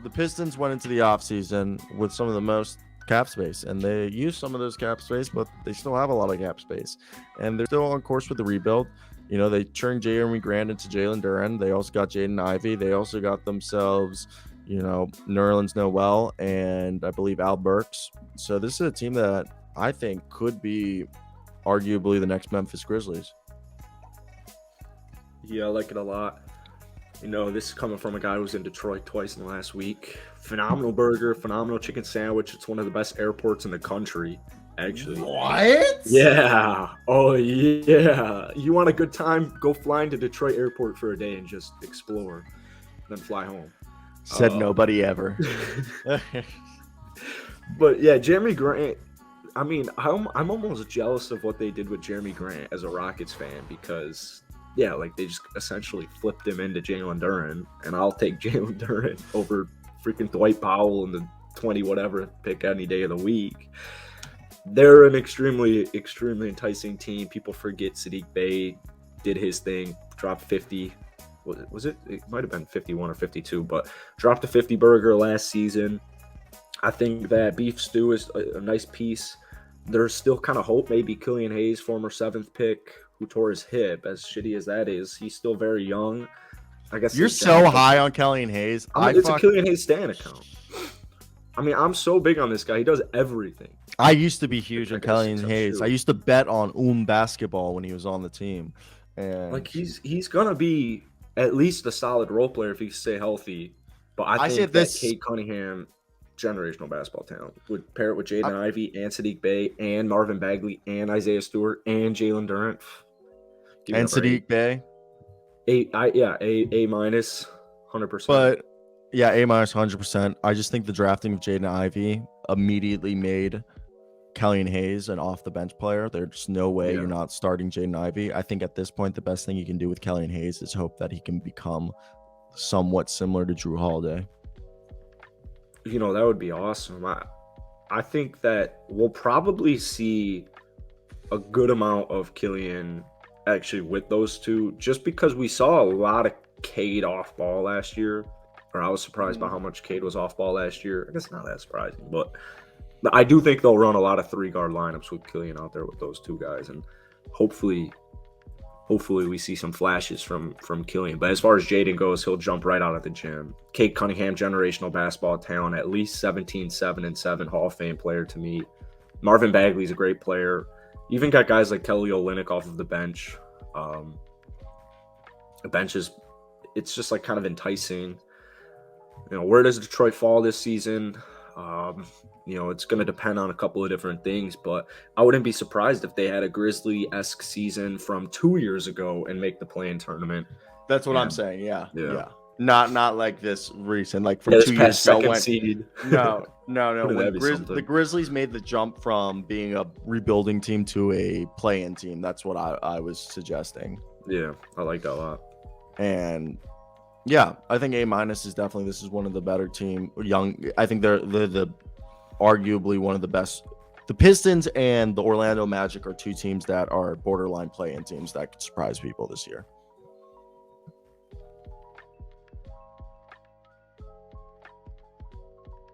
the Pistons went into the offseason with some of the most cap space, and they used some of those cap space, but they still have a lot of cap space, and they're still on course with the rebuild. You know, they turned Jeremy Grant into Jalen Duren. They also got Jaden Ivey. They also got themselves, you know, Nerlens Noel and I believe Al Burks. So this is a team that I think could be arguably the next Memphis Grizzlies. Yeah, I like it a lot. You know, this is coming from a guy who was in Detroit twice in the last week. Phenomenal burger, phenomenal chicken sandwich. It's one of the best airports in the country, actually. What? Yeah. Oh, yeah. You want a good time? Go fly into Detroit Airport for a day and just explore, then fly home. Said nobody ever. But yeah, Jeremy Grant. I mean, I'm almost jealous of what they did with Jeremy Grant as a Rockets fan because, yeah, like they just essentially flipped him into Jalen Duren, and I'll take Jalen Duren over freaking Dwight Powell in the 20 whatever pick any day of the week. They're an extremely, extremely enticing team. People forget Sadiq Bey did his thing, dropped 50. Was it? It might have been 51 or 52, but dropped a 50 burger last season. I think that beef stew is a nice piece. There's still kind of hope. Maybe Killian Hayes, former 7th pick, who tore his hip, as shitty as that is, he's still very young. I guess you're so high on Killian Hayes. It's a Killian Hayes Stan account. I mean, I'm so big on this guy. He does everything. I used to be huge on Killian Hayes. I used to bet on basketball when he was on the team. And like he's gonna be at least a solid role player if he can stay healthy. But I think that Cade Cunningham, generational basketball talent, would pair it with Jaden Ivey and Sadiq Bey and Marvin Bagley and Isaiah Stewart and Jalen Duren. And Sadiq Bey. A minus, 100%. But yeah, A minus 100%. I just think the drafting of Jaden Ivey immediately made Killian Hayes an off the bench player. There's no way you're not starting Jaden Ivey. I think at this point the best thing you can do with Killian Hayes is hope that he can become somewhat similar to Drew Holiday. You know, that would be awesome. I think that we'll probably see a good amount of Killian actually with those two, just because we saw a lot of Cade off ball last year, or I was surprised by how much Cade was off ball last year. I guess not that surprising, but I do think they'll run a lot of 3-guard lineups with Killian out there with those two guys, and hopefully we see some flashes from Killian. But as far as Jaden goes, he'll jump right out of the gym. Cade Cunningham, generational basketball talent, at least 17, 7, and 7 Hall of Fame player to me. Marvin Bagley's a great player. Even got guys like Kelly Olynyk off of the bench. The bench it's just like kind of enticing. You know, where does Detroit fall this season? You know, it's going to depend on a couple of different things, but I wouldn't be surprised if they had a Grizzly-esque season from 2 years ago and make the play-in tournament. That's what I'm saying. Yeah. Not like this recent, like from 2 years ago. Seed. No. The Grizzlies made the jump from being a rebuilding team to a play-in team. That's what I was suggesting. Yeah, I like that a lot. And yeah, I think A minus is definitely, this is one of the better team. I think they're the arguably one of the best. The Pistons and the Orlando Magic are two teams that are borderline play-in teams that could surprise people this year.